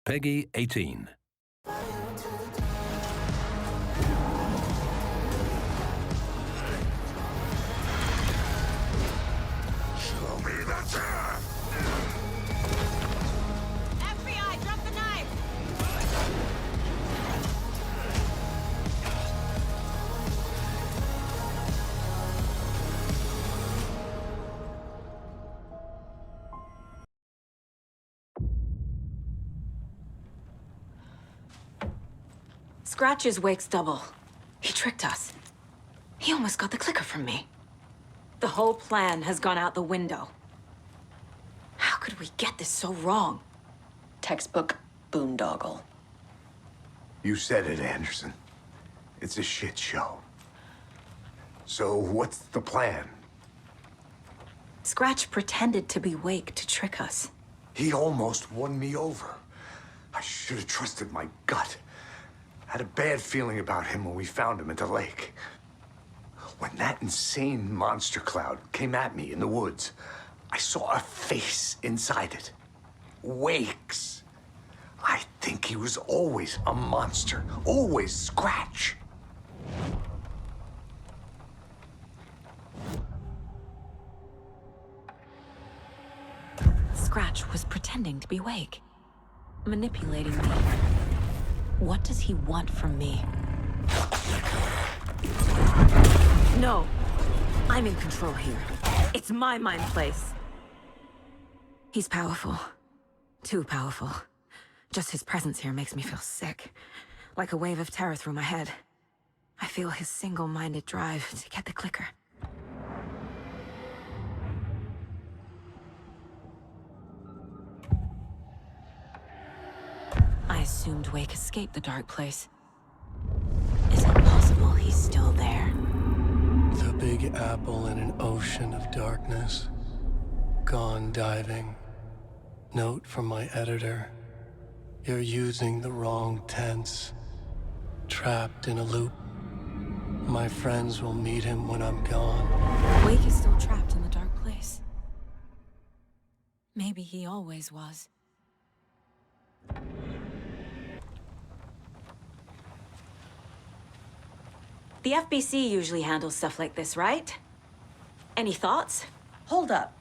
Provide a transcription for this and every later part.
Peggy 18. Show me the turf! FBI, drop the knife! Scratch's wake's double. He tricked us. He almost got the clicker from me. The whole plan has gone out the window. How could we get this so wrong? Textbook boondoggle. You said it, Anderson. It's a shit show. So what's the plan? Scratch pretended to be Wake to trick us. He almost won me over. I should have trusted my gut. Had a bad feeling about him when we found him at the lake. When that insane monster cloud came at me in the woods, I saw a face inside it. Wake's. I think he was always a monster, always Scratch. Scratch was pretending to be Wake, manipulating me. What does he want from me? No, I'm in control here. It's my mind place. He's powerful. Too powerful. Just his presence here makes me feel sick. Like a wave of terror through my head. I feel his single-minded drive to get the clicker. I assumed Wake escaped the dark place. Is it possible he's still there? The Big Apple in an ocean of darkness. Gone diving. Note from my editor. You're using the wrong tense. Trapped in a loop. My friends will meet him when I'm gone. Wake is still trapped in the dark place. Maybe he always was. The FBC usually handles stuff like this, right? Any thoughts? Hold up.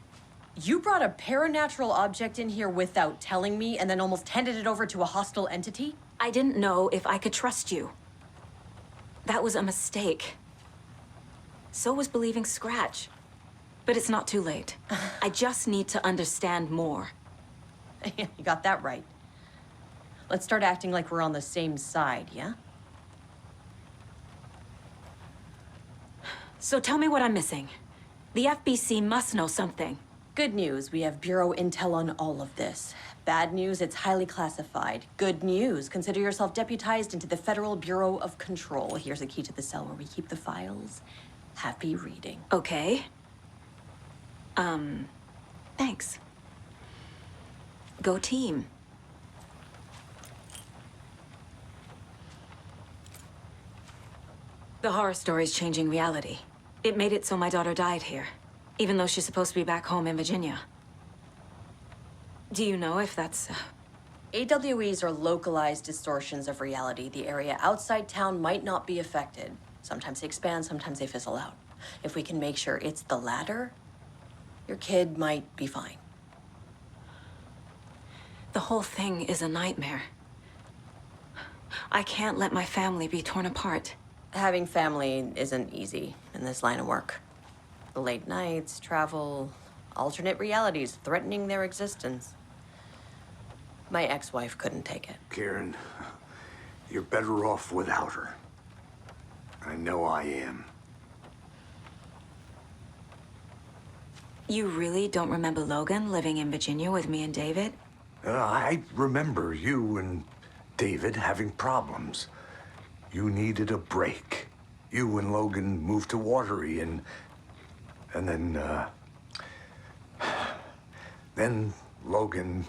You brought a paranatural object in here without telling me and then almost handed it over to a hostile entity? I didn't know if I could trust you. That was a mistake. So was believing Scratch. But it's not too late. I just need to understand more. You got that right. Let's start acting like we're on the same side, yeah? So tell me what I'm missing. The FBC must know something. Good news, we have Bureau intel on all of this. Bad news, it's highly classified. Good news, consider yourself deputized into the Federal Bureau of Control. Here's a key to the cell where we keep the files. Happy reading. Okay. Thanks. Go team. The horror story's changing reality. It made it so my daughter died here, even though she's supposed to be back home in Virginia. Do you know if that's... AWEs are localized distortions of reality. The area outside town might not be affected. Sometimes they expand, sometimes they fizzle out. If we can make sure it's the latter, your kid might be fine. The whole thing is a nightmare. I can't let my family be torn apart. Having family isn't easy in this line of work. The late nights, travel, alternate realities threatening their existence. My ex-wife couldn't take it. Karen, you're better off without her. I know I am. You really don't remember Logan living in Virginia with me and David? I remember you and David having problems. You needed a break. You and Logan moved to Watery and then Logan,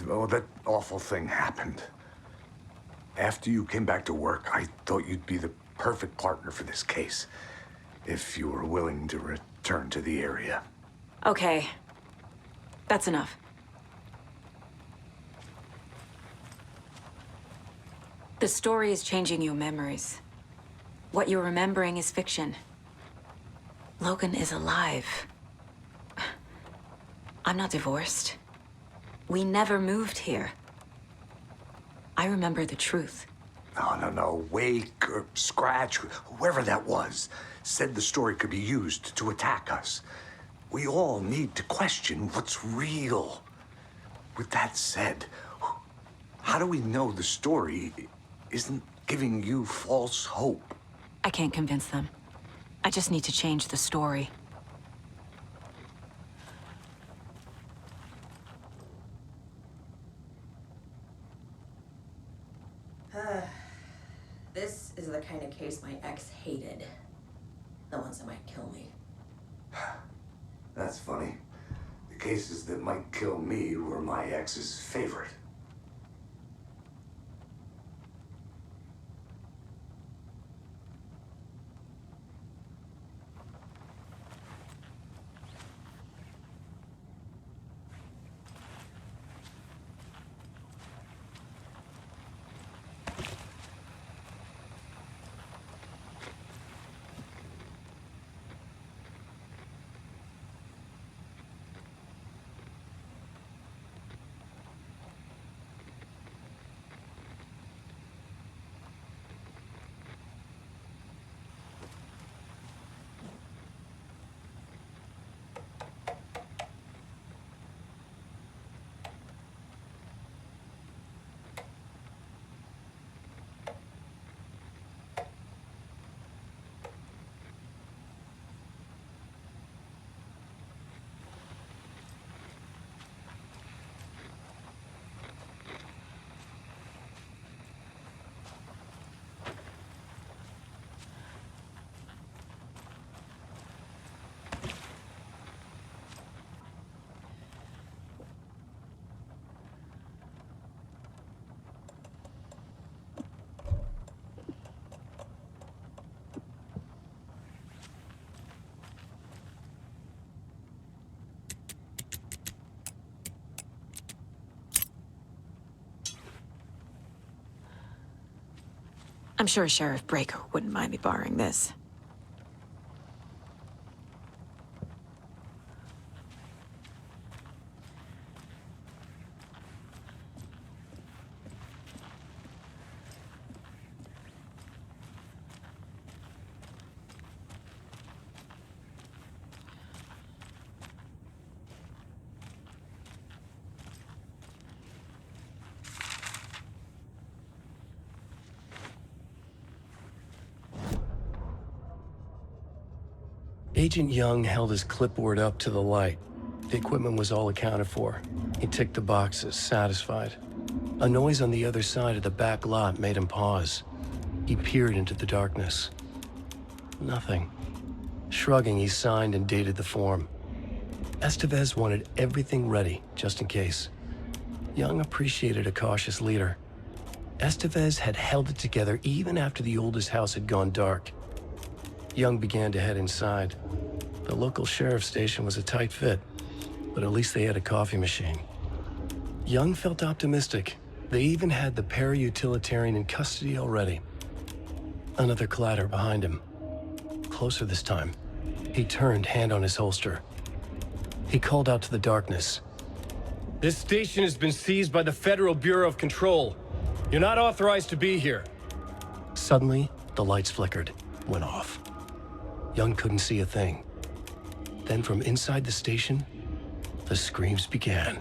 oh, that awful thing happened. After you came back to work, I thought you'd be the perfect partner for this case, if you were willing to return to the area. Okay. That's enough. The story is changing your memories. What you're remembering is fiction. Logan is alive. I'm not divorced. We never moved here. I remember the truth. No. Wake or Scratch, whoever that was, said the story could be used to attack us. We all need to question what's real. With that said, how do we know the story isn't giving you false hope? I can't convince them. I just need to change the story. This is the kind of case my ex hated. The ones that might kill me. That's funny. The cases that might kill me were my ex's favorite. I'm sure Sheriff Breaker wouldn't mind me borrowing this. Agent Young held his clipboard up to the light. The equipment was all accounted for. He ticked the boxes, satisfied. A noise on the other side of the back lot made him pause. He peered into the darkness. Nothing. Shrugging, he signed and dated the form. Estevez wanted everything ready, just in case. Young appreciated a cautious leader. Estevez had held it together even after the oldest house had gone dark. Young began to head inside. The local sheriff's station was a tight fit, but at least they had a coffee machine. Young felt optimistic. They even had the para-utilitarian in custody already. Another clatter behind him. Closer this time. He turned, hand on his holster. He called out to the darkness. This station has been seized by the Federal Bureau of Control. You're not authorized to be here. Suddenly, the lights flickered, went off. Young couldn't see a thing. Then from inside the station, the screams began.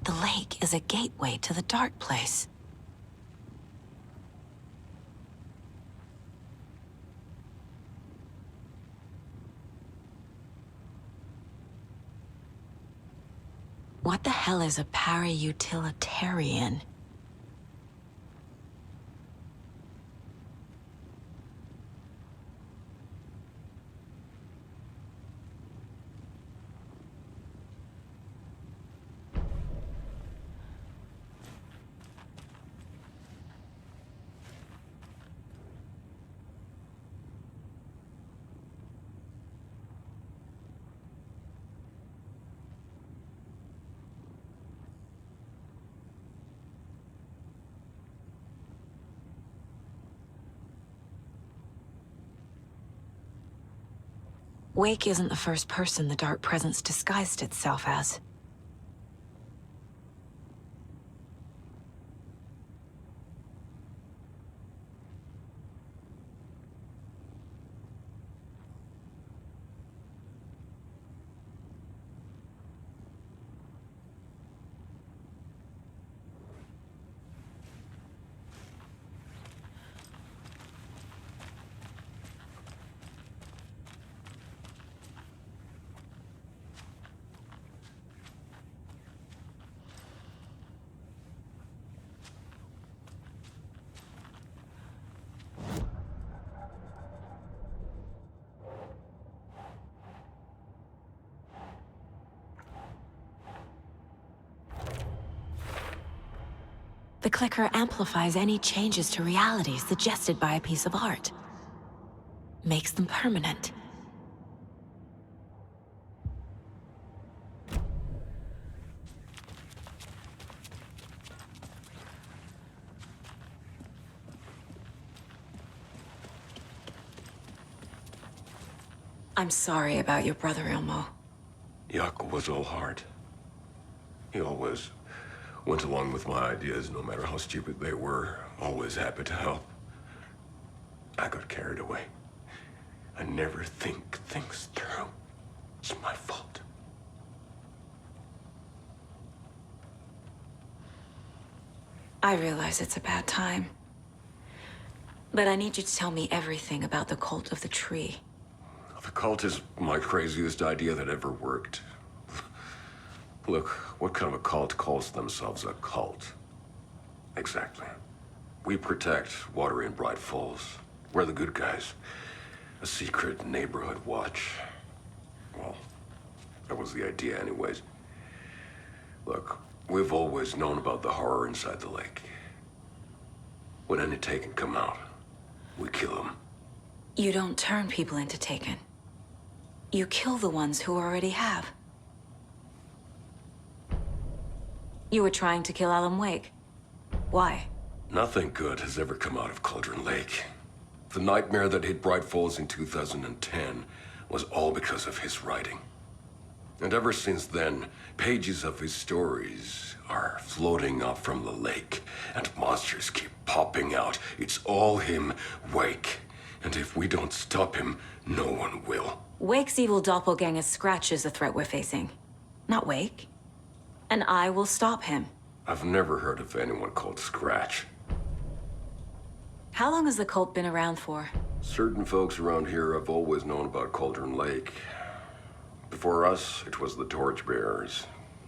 The lake is a gateway to the dark place. What the hell is a para-utilitarian? Wake isn't the first person the dark presence disguised itself as. The clicker amplifies any changes to reality suggested by a piece of art. Makes them permanent. I'm sorry about your brother, Ilmo. Jaakko was all heart. He always went along with my ideas, no matter how stupid they were. Always happy to help. I got carried away. I never think things through. It's my fault. I realize it's a bad time. But I need you to tell me everything about the cult of the tree. The cult is my craziest idea that ever worked. Look, what kind of a cult calls themselves a cult? Exactly. We protect Water in Bright Falls. We're the good guys. A secret neighborhood watch. Well, that was the idea anyways. Look, we've always known about the horror inside the lake. When any Taken come out, we kill them. You don't turn people into Taken. You kill the ones who already have. You were trying to kill Alan Wake. Why? Nothing good has ever come out of Cauldron Lake. The nightmare that hit Bright Falls in 2010 was all because of his writing. And ever since then, pages of his stories are floating up from the lake, and monsters keep popping out. It's all him, Wake. And if we don't stop him, no one will. Wake's evil doppelganger Scratch is the threat we're facing, not Wake. And I will stop him. I've never heard of anyone called Scratch. How long has the cult been around for? Certain folks around here have always known about Cauldron Lake. Before us, it was the Torchbearers.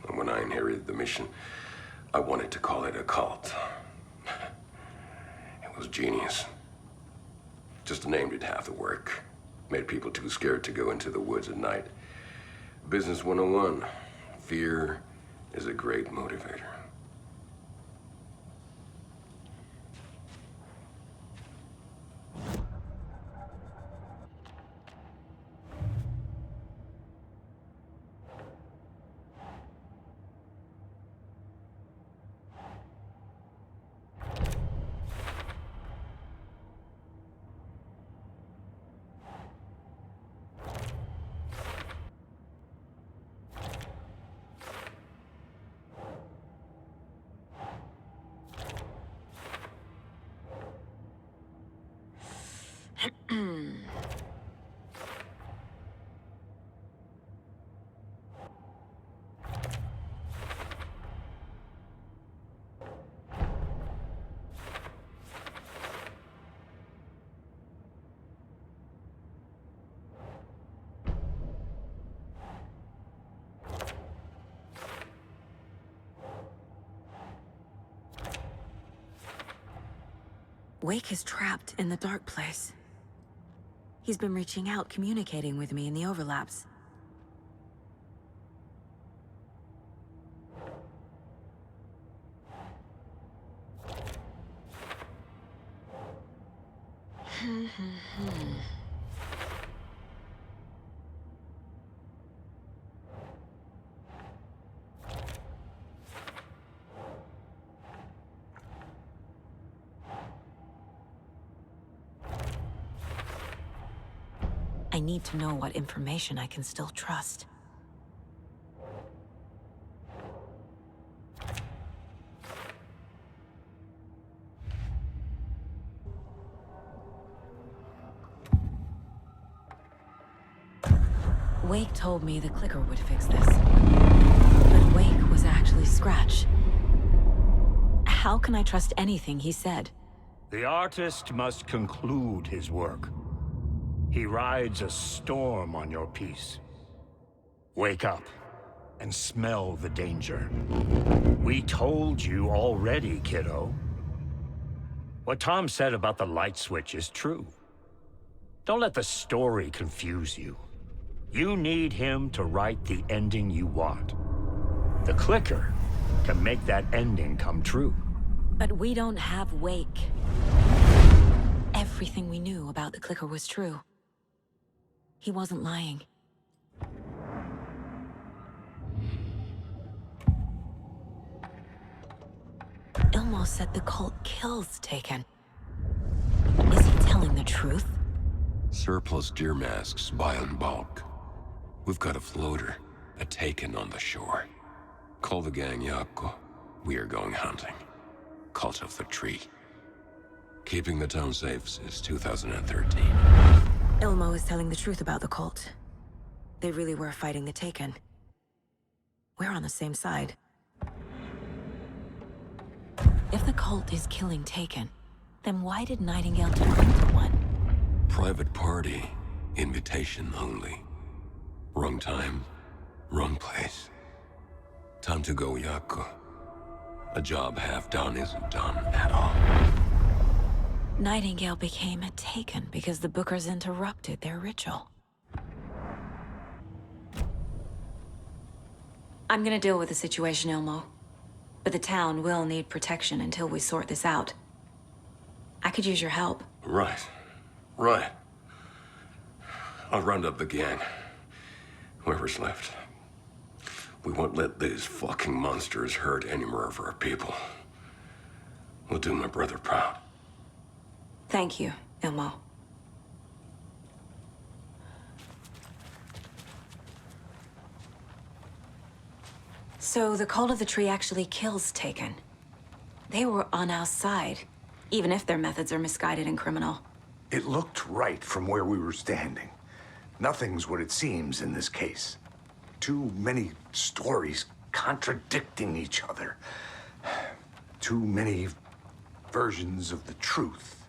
And when I inherited the mission, I wanted to call it a cult. It was genius. Just the name did half the work. Made people too scared to go into the woods at night. Business 101. Fear is a great motivator. Wake is trapped in the dark place. He's been reaching out, communicating with me in the overlaps. I need to know what information I can still trust. Wake told me the clicker would fix this. But Wake was actually Scratch. How can I trust anything he said? The artist must conclude his work. He rides a storm on your piece. Wake up and smell the danger. We told you already, kiddo. What Tom said about the light switch is true. Don't let the story confuse you. You need him to write the ending you want. The clicker can make that ending come true. But we don't have Wake. Everything we knew about the clicker was true. He wasn't lying. Ilmo said the cult kills Taken. Is he telling the truth? Surplus deer masks buy in bulk. We've got a floater, a Taken on the shore. Call the gang Yako. We are going hunting. Cult of the Tree. Keeping the town safe since 2013. Ilmo is telling the truth about the cult. They really were fighting the Taken. We're on the same side. If the cult is killing Taken, then why did Nightingale turn into one? Private party. Invitation only. Wrong time. Wrong place. Time to go, Yako. A job half done isn't done at all. Nightingale became a Taken because the Bookers interrupted their ritual. I'm gonna deal with the situation, Ilmo. But the town will need protection until we sort this out. I could use your help. Right. Right. I'll round up the gang. Whoever's left. We won't let these fucking monsters hurt any more of our people. We'll do my brother proud. Thank you, Ilmo. So the Cult of the Tree actually kills Taken. They were on our side, even if their methods are misguided and criminal. It looked right from where we were standing. Nothing's what it seems in this case. Too many stories contradicting each other. Too many versions of the truth.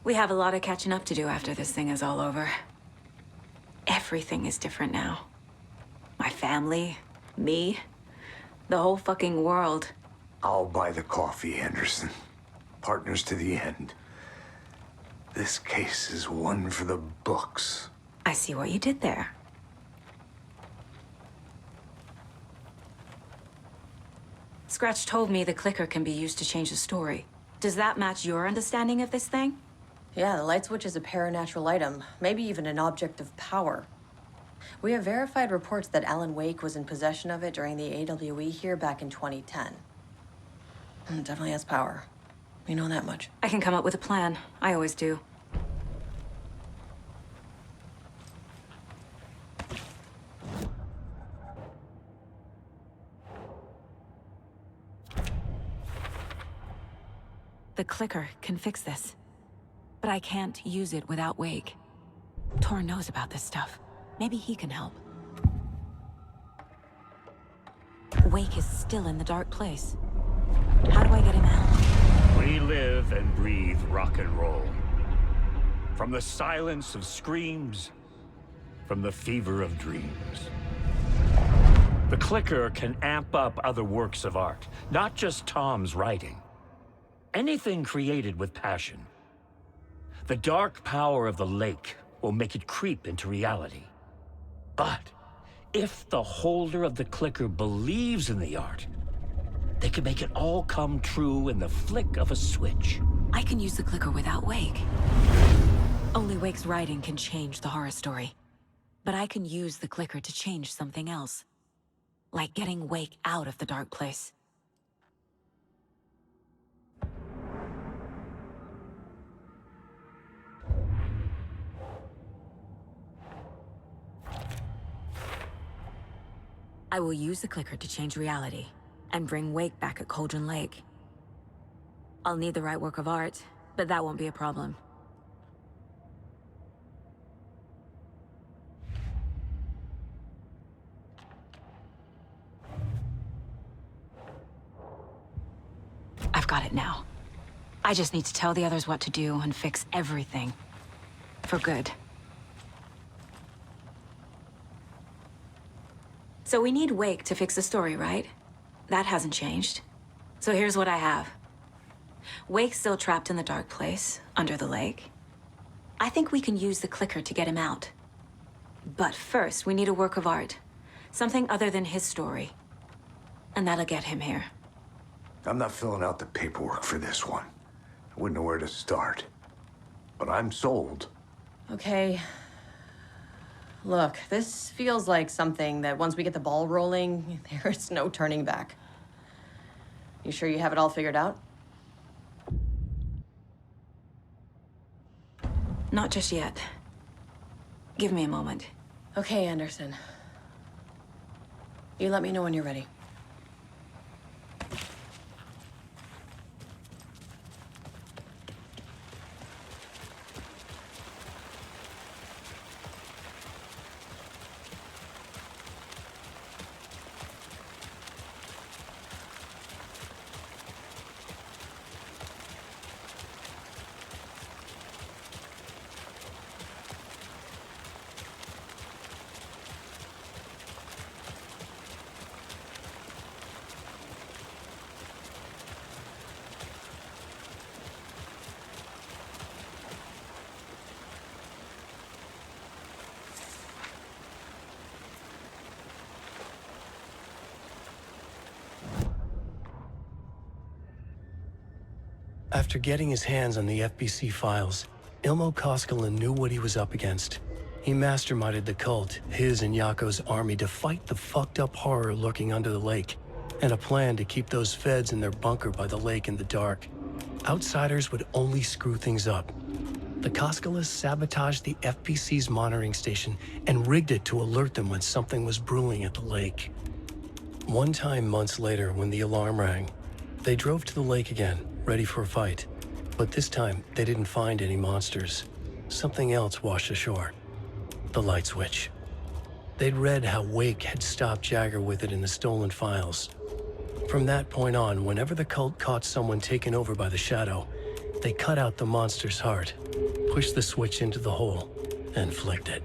We have a lot of catching up to do after this thing is all over. Everything is different now. My family, me, the whole fucking world. I'll buy the coffee, Anderson. Partners to the end. This case is one for the books. I see what you did there. Scratch told me the clicker can be used to change the story. Does that match your understanding of this thing? Yeah, the light switch is a paranatural item, maybe even an object of power. We have verified reports that Alan Wake was in possession of it during the AWE here back in 2010. It definitely has power. We know that much. I can come up with a plan. I always do. The clicker can fix this. But I can't use it without Wake. Tor knows about this stuff. Maybe he can help. Wake is still in the dark place. How do I get him out? We live and breathe rock and roll. From the silence of screams, from the fever of dreams. The clicker can amp up other works of art, not just Tom's writing. anything created with passion. The dark power of the lake will make it creep into reality. But if the holder of the clicker believes in the art, they can make it all come true in the flick of a switch. I can use the clicker without Wake. Only Wake's writing can change the horror story. But I can use the clicker to change something else. Like getting Wake out of the dark place. I will use the clicker to change reality, and bring Wake back at Cauldron Lake. I'll need the right work of art, but that won't be a problem. I've got it now. I just need to tell the others what to do and fix everything. For good. So we need Wake to fix the story, right? That hasn't changed. So here's what I have. Wake's still trapped in the dark place, under the lake. I think we can use the clicker to get him out. But first, we need a work of art. Something other than his story. And that'll get him here. I'm not filling out the paperwork for this one. I wouldn't know where to start. But I'm sold. Okay. Look, this feels like something that once we get the ball rolling, there's no turning back. You sure you have it all figured out? Not just yet. Give me a moment. Okay, Anderson. You let me know when you're ready. After getting his hands on the FBC files, Ilmo Koskinen knew what he was up against. He masterminded the cult, his and Yako's army, to fight the fucked up horror lurking under the lake, and a plan to keep those feds in their bunker by the lake in the dark. Outsiders would only screw things up. The Koskilas sabotaged the FBC's monitoring station and rigged it to alert them when something was brewing at the lake. One time months later, when the alarm rang, they drove to the lake again, ready for a fight. But this time, they didn't find any monsters. Something else washed ashore. The light switch. They'd read how Wake had stopped Jagger with it in the stolen files. From that point on, whenever the cult caught someone taken over by the shadow, they cut out the monster's heart, pushed the switch into the hole, and flicked it.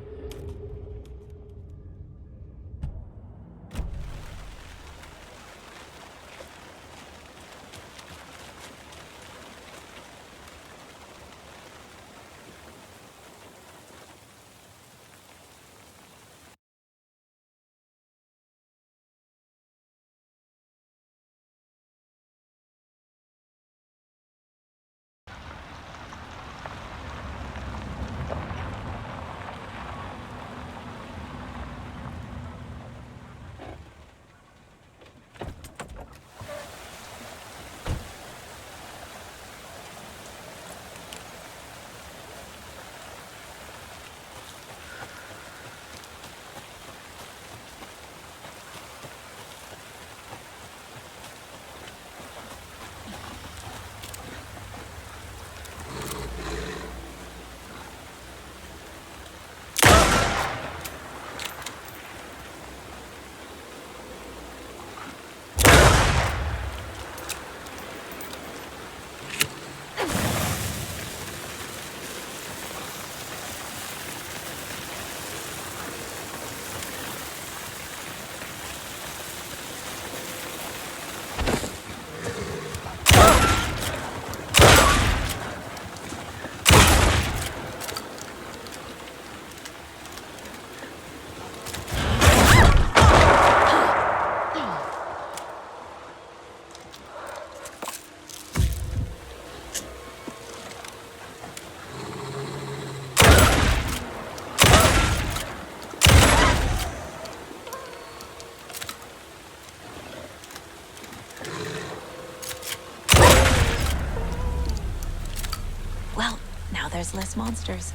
there's less monsters.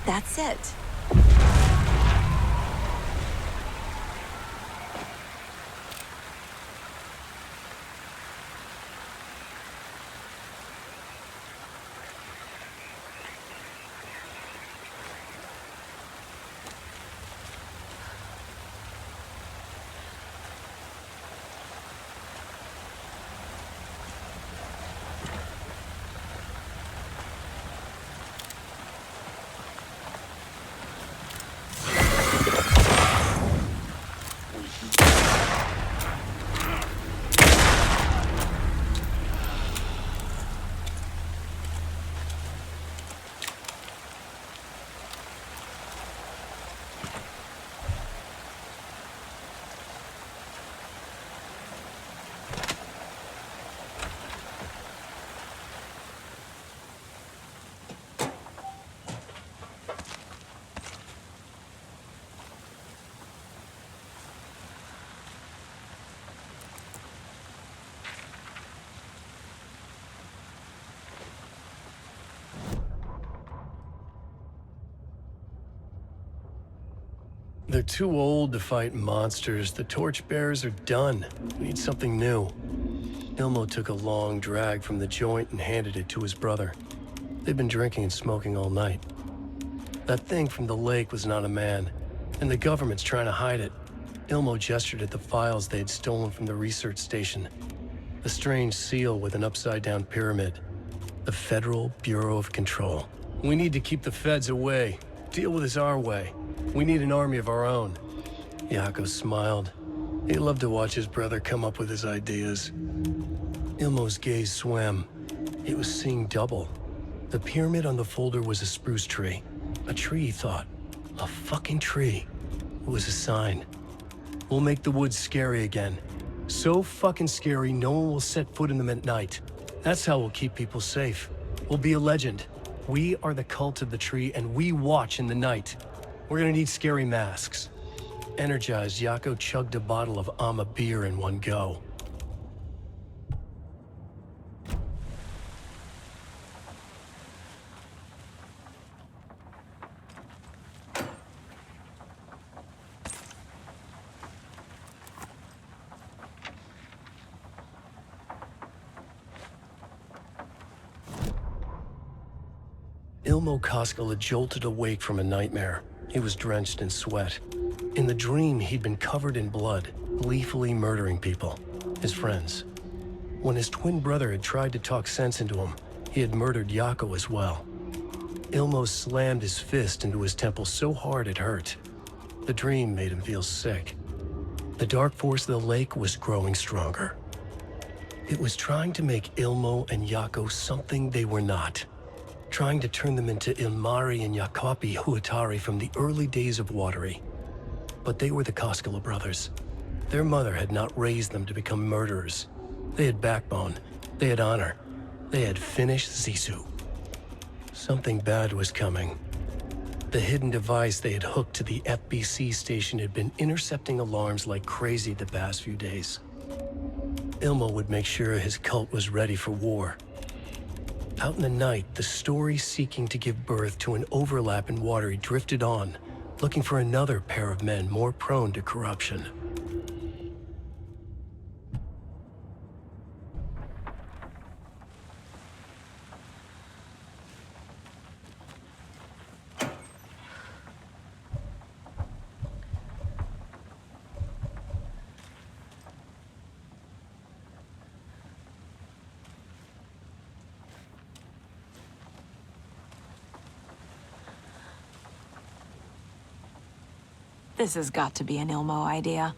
That's it. They're too old to fight monsters. The torchbearers are done. We need something new. Ilmo took a long drag from the joint and handed it to his brother. They've been drinking and smoking all night. That thing from the lake was not a man, and the government's trying to hide it. Ilmo gestured at the files they had stolen from the research station. The strange seal with an upside-down pyramid. The Federal Bureau of Control. We need to keep the feds away. Deal with this our way. We need an army of our own. Yako smiled. He loved to watch his brother come up with his ideas. Ilmo's gaze swam. He was seeing double. The pyramid on the folder was a spruce tree. A tree, he thought. A fucking tree. It was a sign. We'll make the woods scary again. So fucking scary, no one will set foot in them at night. That's how we'll keep people safe. We'll be a legend. We are the cult of the tree, and we watch in the night. We're gonna need scary masks. Energized, Yako chugged a bottle of Ama beer in one go. Ilmo Koskela had jolted awake from a nightmare. He was drenched in sweat. In the dream, he'd been covered in blood, gleefully murdering people, his friends. When his twin brother had tried to talk sense into him, he had murdered Yako as well. Ilmo slammed his fist into his temple so hard it hurt. The dream made him feel sick. The dark force of the lake was growing stronger. It was trying to make Ilmo and Yako something they were not. Trying to turn them into Ilmari and Yakapi Huatari from the early days of Watery. But they were the Koskela brothers. Their mother had not raised them to become murderers. They had backbone. They had honor. They had finished Zissou. Something bad was coming. The hidden device they had hooked to the FBC station had been intercepting alarms like crazy the past few days. Ilmo would make sure his cult was ready for war. Out in the night, the story seeking to give birth to an overlap in Watery drifted on, looking for another pair of men more prone to corruption. This has got to be an Ilmo idea.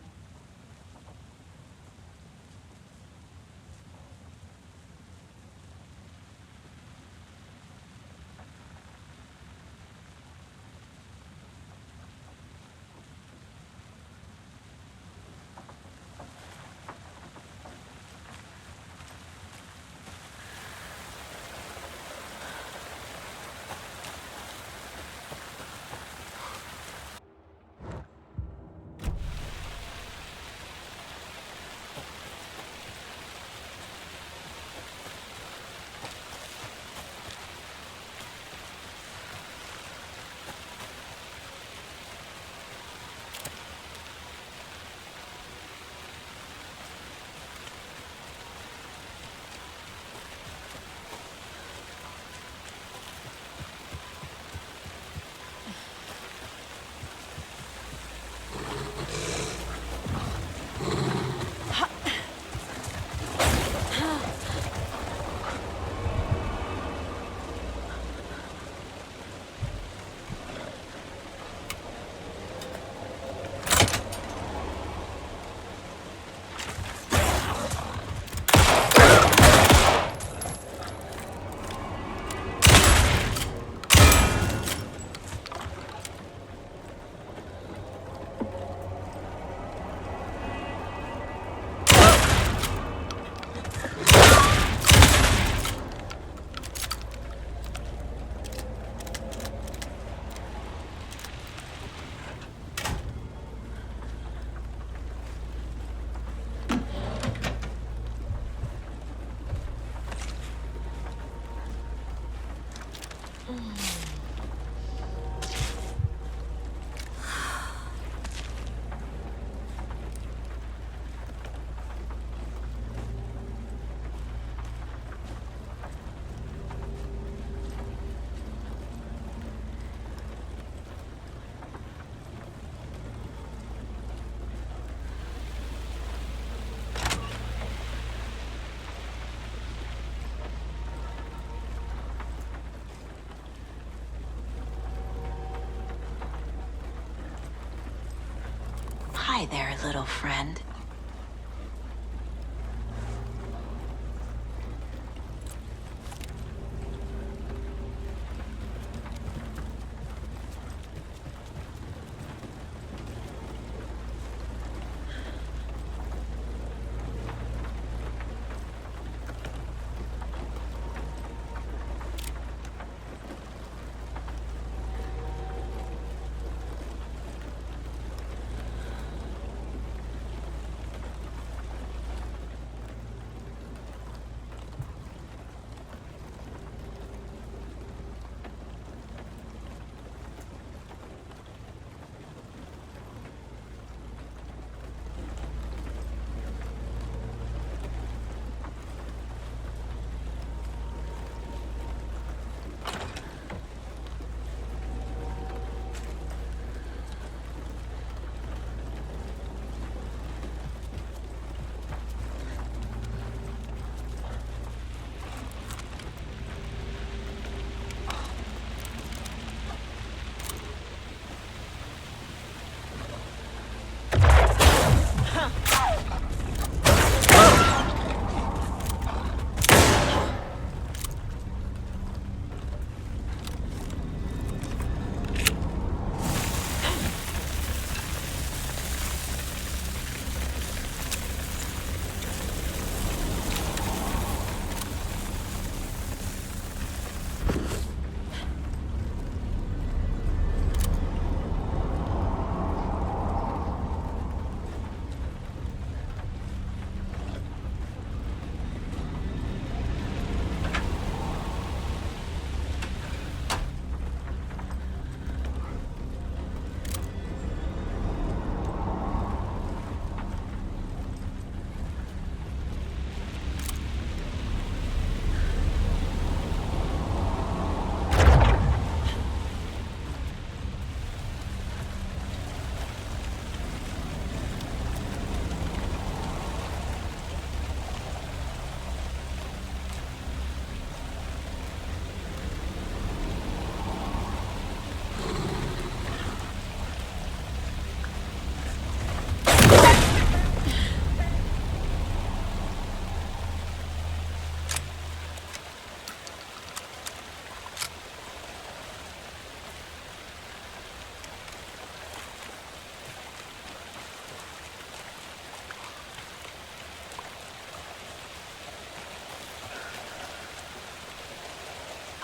Hi there, little friend.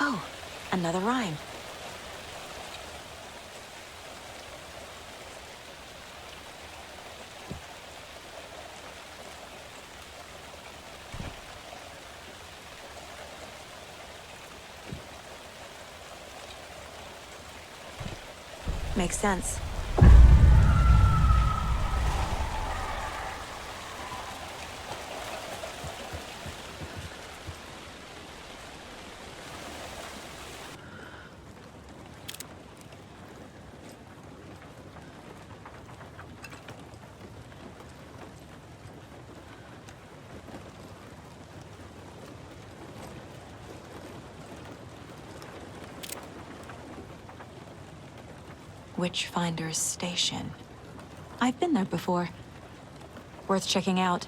Oh, another rhyme. Makes sense. Witchfinder's Station. I've been there before. Worth checking out.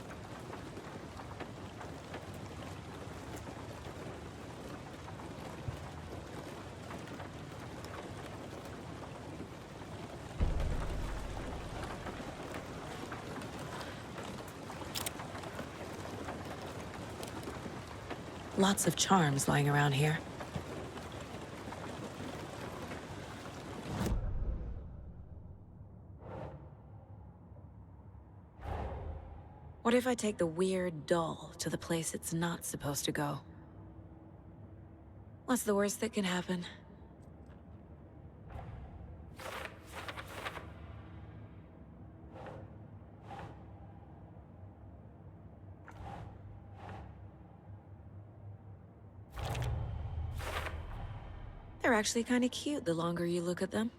Lots of charms lying around here. What if I take the weird doll to the place it's not supposed to go? What's the worst that can happen? They're actually kind of cute the longer you look at them.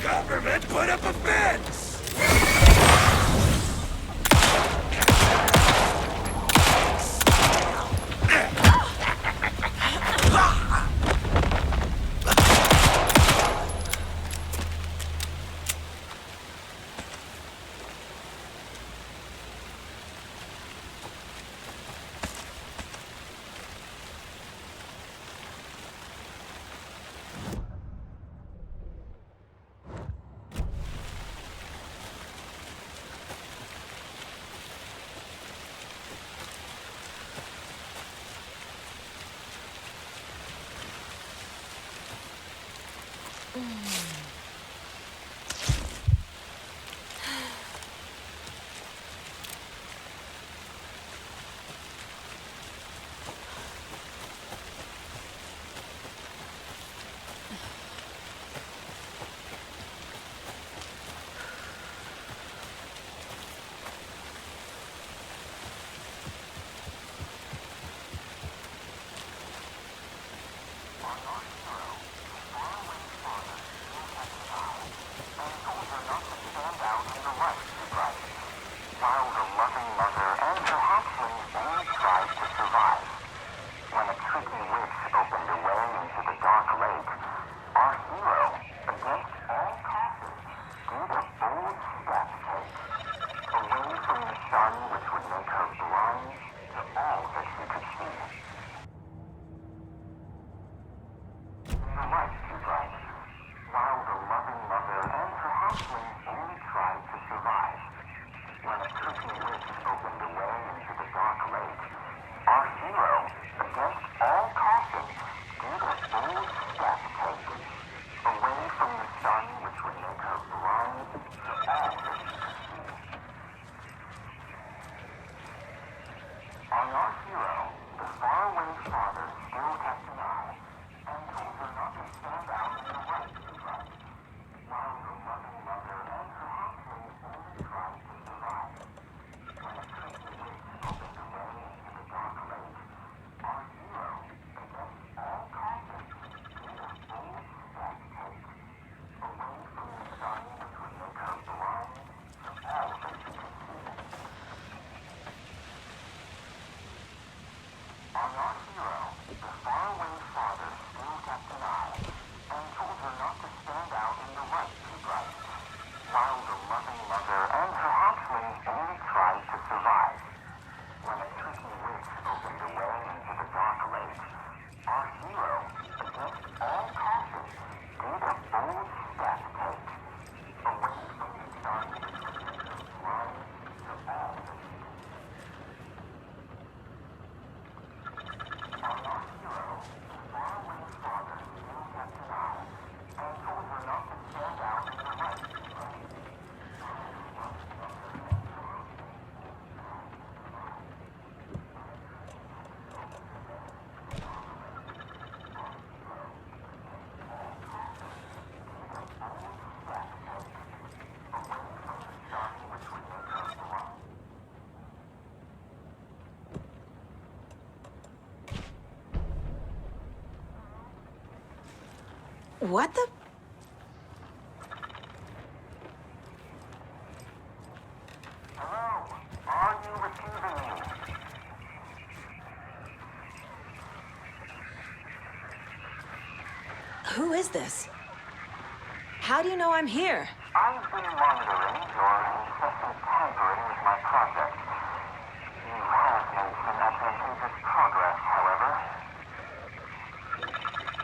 Government put up a fence! Our hero, the faraway father, still kept an eye, and told her not to What the? Hello? Are you receiving me? Who is this? How do you know I'm here? I've been monitoring your incessant tampering with my project. You have made some advantageous progress, however.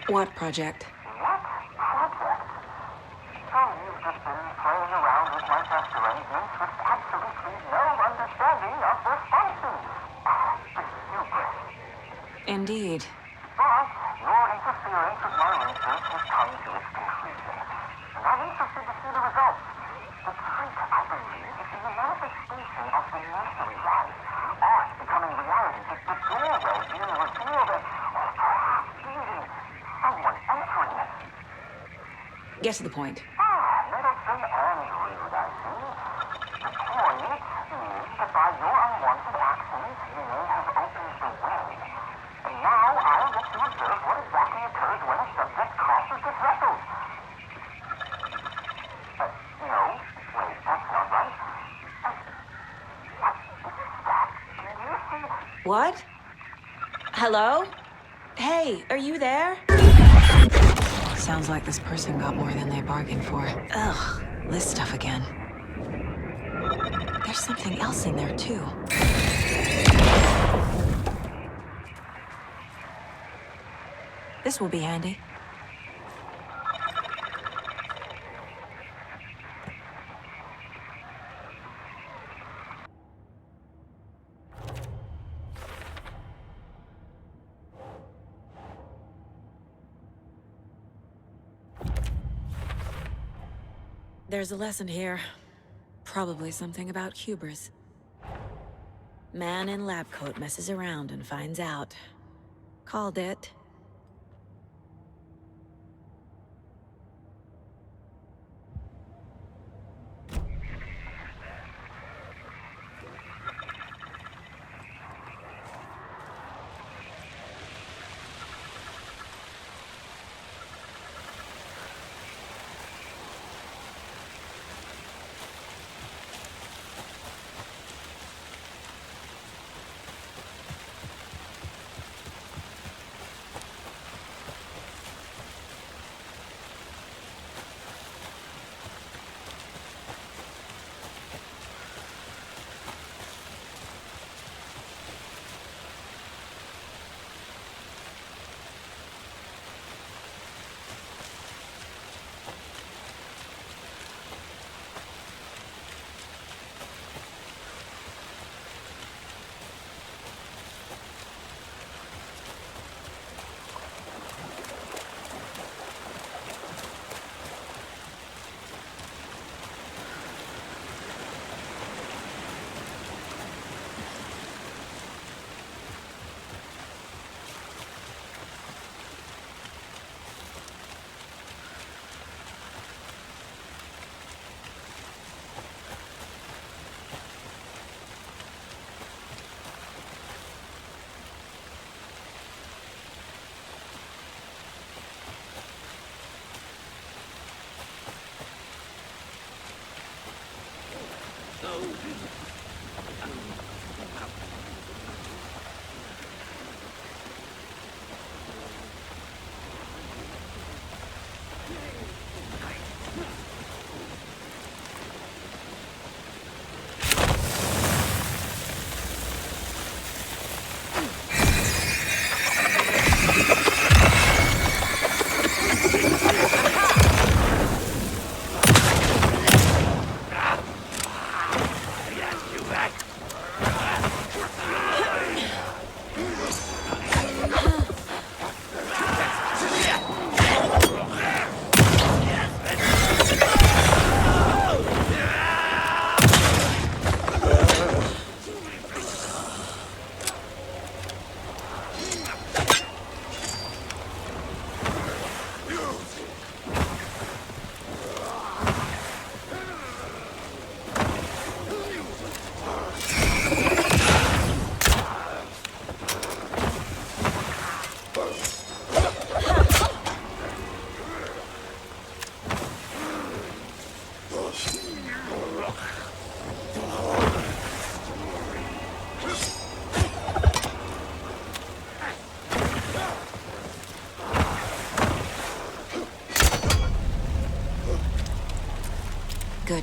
What project? What project? So you've just been playing around with my test arrangements with absolutely no understanding of their functions. Hubris. Indeed. But your interference with my research has come to its conclusion, and I'm interested to see the results. The trick, I believe, is in the manifestation of the nursery rhyme. Art becoming reality is the doorway being revealed, or perhaps even someone entering it. Get to the point. Meddlesome and rude, I see. The point is that by your unwanted actions, you may have opened the way. And now I'll get to observe what exactly occurs when a subject crosses the threshold. No, wait, that's not right. Do you see? What? Hello? Hey, are you there? Sounds like this person got more than they bargained for. Ugh, this stuff again. There's something else in there, too. This will be handy. There's a lesson here. Probably something about hubris. Man in lab coat messes around and finds out. Called it.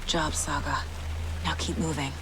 Good job, Saga. Now keep moving.